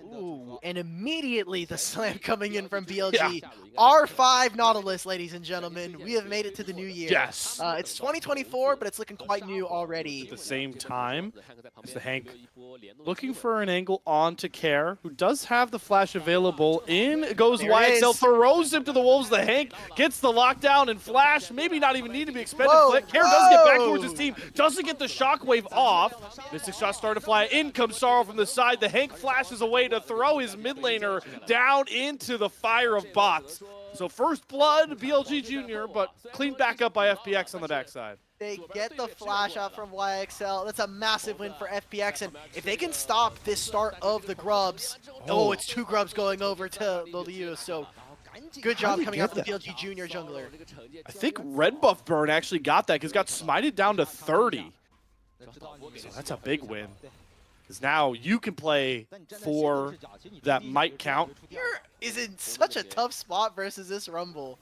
Ooh, and immediately the slam coming in from BLG. Yeah. R5 Nautilus, ladies and gentlemen. We have made it to the new year. Yes. It's 2024, but it's looking quite new already. At the same time, is the Hank looking for an angle on to Care, who does have the flash available. In goes There it YXL, is. throws him to the Wolves. The Hank gets the lockdown and flash. Maybe not even need to be expended. Whoa, Care does get back whoa. towards his team. Doesn't get the shockwave off. Mystic shot started to fly. In comes Sorrow from the side. The Hank flashes away to throw his mid laner down into the fire of bots. So first blood, BLG Junior, but cleaned back up by FPX on the backside. They get the flash out from YXL. That's a massive win for FPX. And if they can stop this start of the grubs, oh, it's 2 grubs going over to Loliu. So good job coming out from the BLG Junior jungler. I think Red Buff Burn actually got that because got smited down to 30. So that's a big win. Because now you can play for that might count. Here is in such a tough spot versus this Rumble.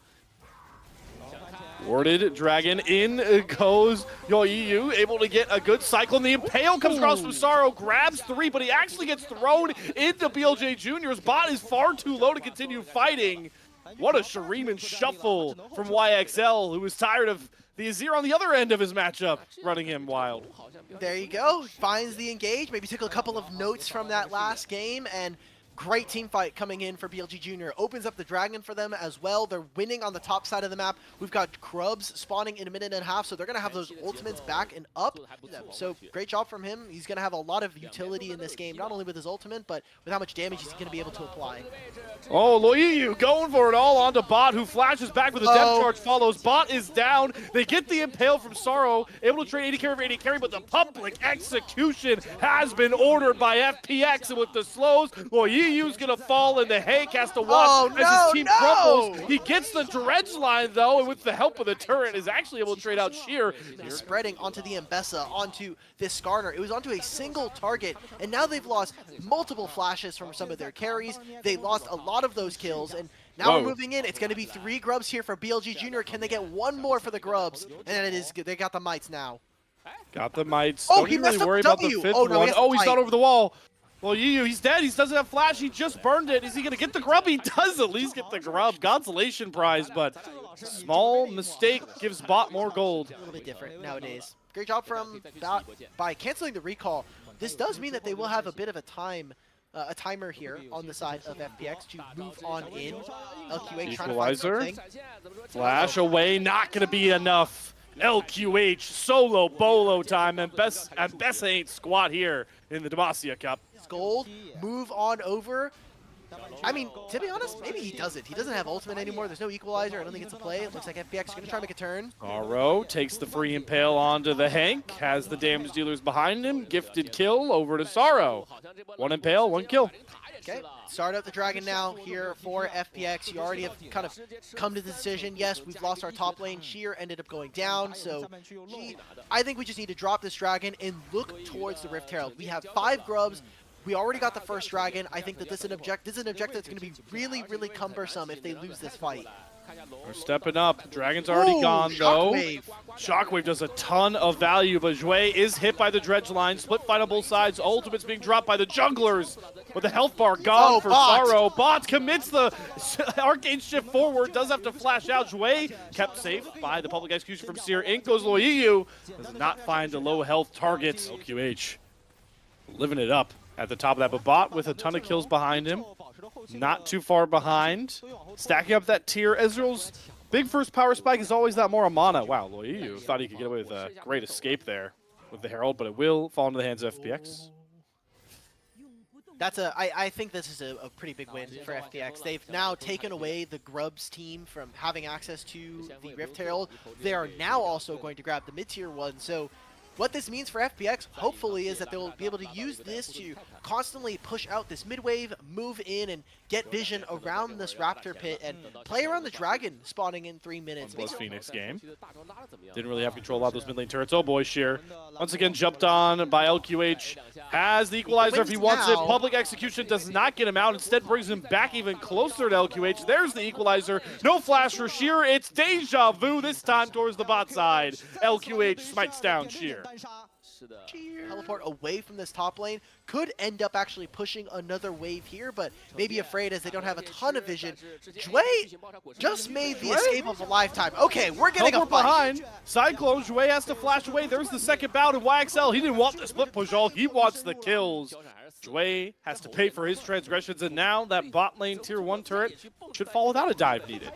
Warded Dragon, in goes YoYu, able to get a good cycle. And the Impale comes across from Sorrow, grabs 3, but he actually gets thrown into BLJ Junior's bot is far too low to continue fighting. What a Shuriman shuffle from YXL, who was tired of the Azir on the other end of his matchup, running him wild. There you go. Finds the engage. Maybe took a couple of notes from that last game, and great team fight coming in for BLG Junior. Opens up the Dragon for them as well. They're winning on the top side of the map. We've got Grubs spawning in a minute and a half, so they're going to have those ultimates back and up. So great job from him. He's going to have a lot of utility in this game, not only with his ultimate, but with how much damage he's going to be able to apply. Oh, Loiyu going for it all onto Bot, who flashes back with a depth charge, follows. Bot is down. They get the Impale from Sorrow, able to trade 80 carry for 80 carry, but the public execution has been ordered by FPX, and with the slows, Loiyu's going to fall, and the Hank has to watch as his team crumbles. He gets the dredge line, though, and with the help of the turret, is actually able to trade out Sheer. Spreading onto the Mbessa, onto this Skarner. It was onto a single target, and now they've lost multiple flashes from some of their carries. They lost a lot of those kills, and now we're moving in. It's going to be 3 grubs here for BLG Junior. Can they get 1 more for the grubs? And it is good. They got the mites now. Got the mites. Oh, Don't he really messed up worry the about the W. 5th Oh, no, one. Oh, he's not over the wall. Well, he's dead. He doesn't have flash. He just burned it. Is he going to get the grub? He does at least get the grub. Consolation prize, but small mistake gives Bot more gold. A little bit different nowadays. Great job from Bot by canceling the recall. This does mean that they will have a bit of a timer here on the side of FPX to move on in. LQH trying to find something. Flash away, not going to be enough. LQH solo bolo time, and Mbessa ain't squat here in the Demacia Cup. Gold, move on over. I mean, to be honest, maybe he doesn't. He doesn't have ultimate anymore. There's no equalizer. I don't think it's a play. It looks like FPX is going to try and make a turn. Sorrow takes the free Impale onto the Hank, has the damage dealers behind him. Gifted kill over to Sorrow. 1 Impale, 1 kill. Okay, start up the Dragon now here for FPX. You already have kind of come to the decision. Yes, we've lost our top lane. Sheer ended up going down, so I think we just need to drop this Dragon and look towards the Rift Herald. We have 5 grubs. We already got the first Dragon. I think that this is an objective that's going to be really, really cumbersome if they lose this fight. We're stepping up. Dragon's already gone, though. Shockwave. Shockwave does a ton of value, but Jue is hit by the dredge line. Split fight on both sides. Ultimate's being dropped by the junglers. With the health bar gone for Sorrow. Bot commits the arcane shift forward. Does have to flash out. Jue kept safe by the public execution from Seer. In goes Loiyu. Does not find a low health target. LQH living it up at the top of that, but Bot with a ton of kills behind him. Not too far behind. Stacking up that tier. Ezreal's big first power spike is always that more mana. Wow, Loiyu thought he could get away with a great escape there with the Herald, but it will fall into the hands of FPX. I think this is a pretty big win for FPX. They've now taken away the Grubs team from having access to the Rift Herald. They are now also going to grab the mid-tier one, so what this means for FPX, hopefully, is that they'll be able to use this to constantly push out this mid-wave, move in, and get vision around this Raptor pit, and play around the Dragon spawning in 3 minutes. FunPlus Phoenix game. Didn't really have control of those mid lane turrets. Oh boy, Sheer. Once again jumped on by LQH. Has the equalizer if he wants it. Public execution does not get him out. Instead brings him back even closer to LQH. There's the equalizer. No flash for Sheer. It's deja vu this time towards the bot side. LQH smites down Sheer. Teleport away from this top lane, could end up actually pushing another wave here, but maybe afraid as they don't have a ton of vision. Jue just made the escape of a lifetime. Okay, we're getting a fight. Behind. Cyclone, Jue has to flash away. There's the second bout in YXL. He didn't want the split push all. He wants the kills. Jue has to pay for his transgressions, and now that bot lane tier 1 turret should fall without a dive needed.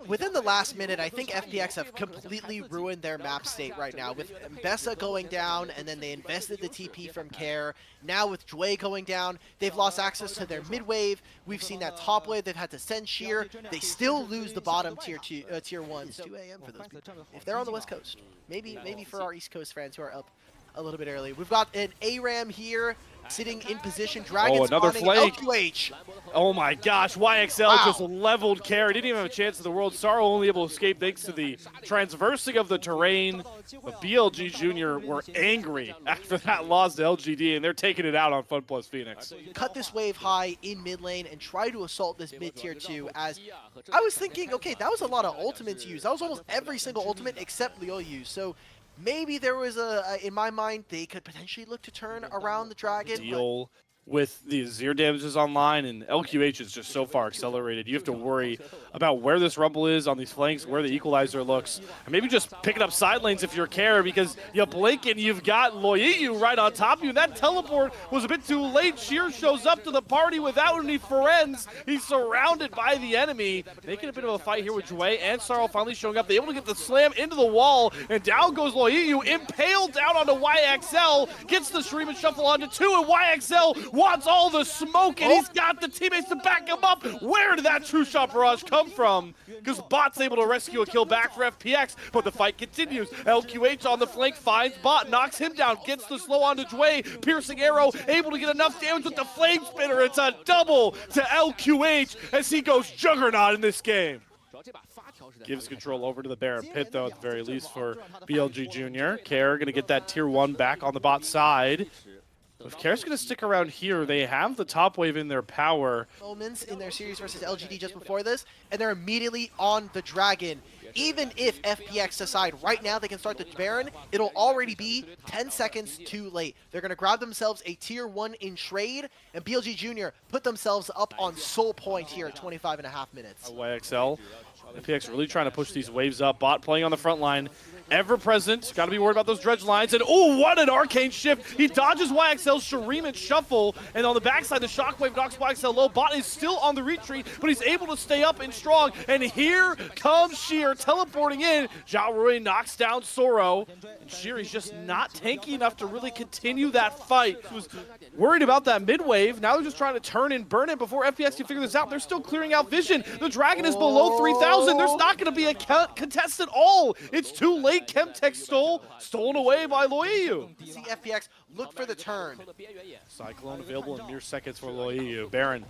Within the last minute, I think FPX have completely ruined their map state right now. With Bessa going down, and then they invested the TP from Care. Now with Jue going down, they've lost access to their mid wave. We've seen that top wave. They've had to send Sheer. They still lose the bottom tier 1s. 2 a.m. for those people. If they're on the West Coast, maybe for our East Coast fans who are up a little bit early. We've got an ARAM here sitting in position. Dragon another spawning. flank. LQH. Oh my gosh, YXL just leveled Care. Didn't even have a chance in the world. Sorrow only able to escape thanks to the transversing of the terrain. But BLG Junior were angry after that loss to LGD, and they're taking it out on FunPlus Phoenix. Cut this wave high in mid lane and try to assault this mid tier 2. As I was thinking, okay, that was a lot of ultimates used. That was almost every single ultimate except Leo used. So maybe there was in my mind, they could potentially look to turn around the Dragon. Deal with the Azir damages online, and LQH is just so far accelerated. You have to worry about where this Rumble is on these flanks, where the equalizer looks, and maybe just picking up side lanes if you're Care, because you blink and you've got Loyiyu right on top of you. That teleport was a bit too late. Sheer shows up to the party without any friends. He's surrounded by the enemy, making a bit of a fight here with Jue and Sorrow finally showing up. They're able to get the slam into the wall, and down goes Loyiyu, impaled down onto YXL, gets the stream and shuffle onto 2, and YXL wants all the smoke, and he's got the teammates to back him up. Where did that true shot barrage come from? Because Bot's able to rescue a kill back for FPX, but the fight continues. LQH on the flank finds Bot, knocks him down, gets the slow onto Jue, piercing arrow, able to get enough damage with the flame spinner. It's a double to LQH as he goes juggernaut in this game. Gives control over to the Baron Pit, though, at the very least for BLG Junior. Care going to get that tier 1 back on the bot side. If Care's going to stick around here, they have the top wave in their power. Moments in their series versus LGD just before this, and they're immediately on the Dragon. Even if FPX decide right now they can start the Baron, it'll already be 10 seconds too late. They're going to grab themselves a tier 1 in trade, and BLG Junior put themselves up on soul point here at 25.5 minutes. YXL, FPX really trying to push these waves up. Bot playing on the front line. Ever present, got to be worried about those dredge lines, and oh, what an arcane shift! He dodges YXL's Shuriman shuffle, and on the backside, the shockwave knocks YXL low. Bot is still on the retreat, but he's able to stay up and strong, and here comes Sheer teleporting in. Zhao Rui knocks down Sorrow, and Sheer is just not tanky enough to really continue that fight. He was worried about that mid wave. Now they're just trying to turn and burn it before FPX can figure this out. They're still clearing out vision. The Dragon is below 3,000. There's not going to be a contest at all. It's too late. Chemtech stolen away by Loyiyu. See FPX look for the turn. Cyclone available in mere seconds for Loyiyu. Baron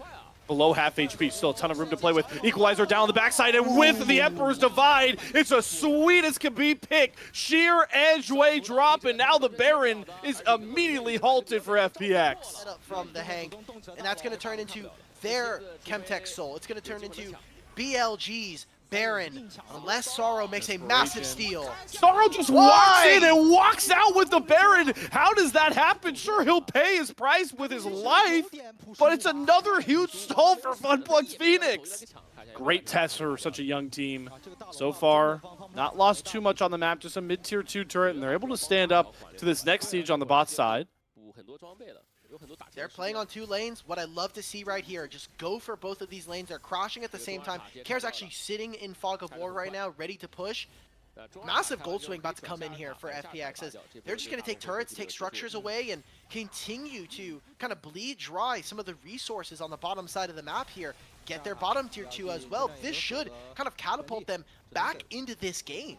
below half HP, still a ton of room to play with. Equalizer down on the backside, and with the Emperor's Divide, it's a sweet as can be pick. Sheer and Jue drop, and now the Baron is immediately halted for FPX. Set up from the Hank, and that's going to turn into their Chemtech Soul. It's going to turn into BLG's Baron, unless Sorrow makes a massive steal. Sorrow just walks in and walks out with the Baron. How does that happen? Sure, he'll pay his price with his life, but it's another huge stall for FunPlus Phoenix. Great test for such a young team. So far, not lost too much on the map, just a mid-tier 2 turret, and they're able to stand up to this next siege on the bot side. They're playing on 2 lanes. What I love to see right here, just go for both of these lanes. They're crashing at the same time. Care's actually sitting in Fog of War right now, ready to push. Massive gold swing about to come in here for FPX. As they're just going to take turrets, take structures away, and continue to kind of bleed dry some of the resources on the bottom side of the map here. Get their bottom tier 2 as well. This should kind of catapult them back into this game.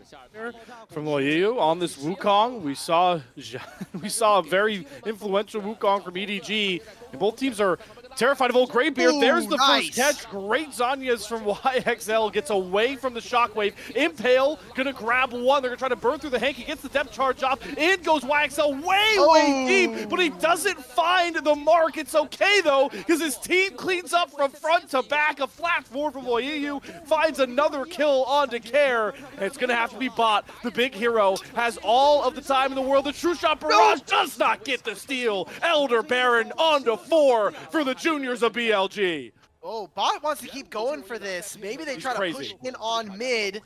From Loyiyu on this Wukong, we saw a very influential Wukong from EDG, and both teams are Terrified of old Greybeard. Ooh, There's the nice. first catch. Great Zanyas from YXL. Gets away from the shockwave. Impale gonna grab one. They're gonna try to burn through the hank. He gets the depth charge off. In goes YXL way deep, but he doesn't find the mark. It's okay though, because his team cleans up from front to back. A flash forward from Loyiyu finds another kill onto Care. And it's gonna have to be Bot. The big hero has all of the time in the world. The True Shot Barrage does not get the steal. Elder Baron onto 4 for the juniors of BLG. Oh, Bot wants to keep going for this. Maybe they try to push in on mid.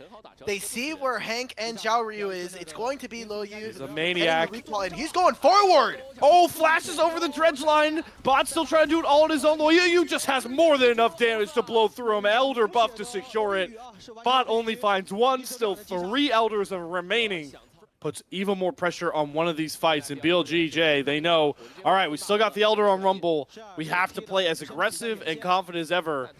They see where Hank and Zhao Ryu is. It's going to be Loyiyu. He's a maniac. And he's going forward. Oh, flashes over the dredge line. Bot's still trying to do it all on his own. Loyiyu just has more than enough damage to blow through him. Elder buff to secure it. Bot only finds one. Still 3 Elders are remaining. Puts even more pressure on one of these fights. And BLG J, they know, all right, we still got the Elder on Rumble. We have to play as aggressive and confident as ever.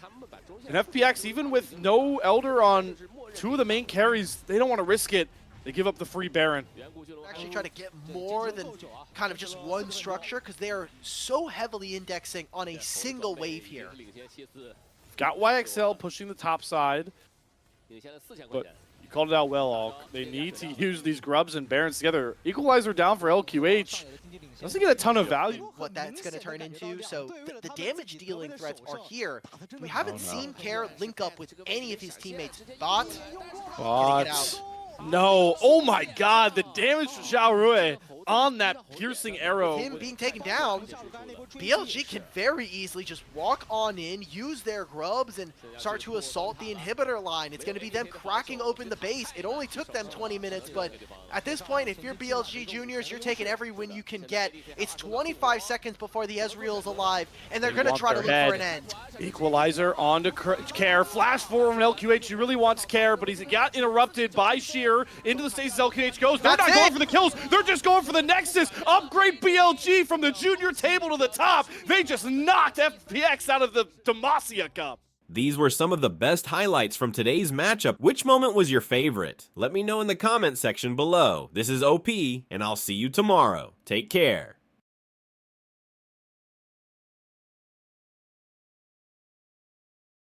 And FPX, even with no Elder on 2 of the main carries, they don't want to risk it. They give up the free Baron. Actually try to get more than kind of just one structure, because they are so heavily indexing on a single wave here. Got YXL pushing the top side, but you called it out well, Alk. They need to use these grubs and Barons together. Equalizer down for LQH. Doesn't get a ton of value. What that's going to turn into. So the damage dealing threats are here. We haven't seen Care link up with any of his teammates. Bot. No. Oh my god, the damage to Zhao Rui on that piercing arrow. With him being taken down, BLG can very easily just walk on in, use their grubs, and start to assault the inhibitor line. It's going to be them cracking open the base. It only took them 20 minutes, but at this point, if you're BLG Juniors, you're taking every win you can get. It's 25 seconds before the Ezreal's alive, and they're going to try to look for an end. Equalizer onto Care. Flash forward from LQH. He really wants Care, but he's got interrupted by Sheer. Into the stages LQH goes. They're not going for the kills. They're just going for the Nexus. Upgrade BLG from the junior table to the top. They just knocked FPX out of the Demacia Cup. These were some of the best highlights from today's matchup. Which moment was your favorite? Let me know in the comment section below. This is OP, and I'll see you tomorrow. Take care.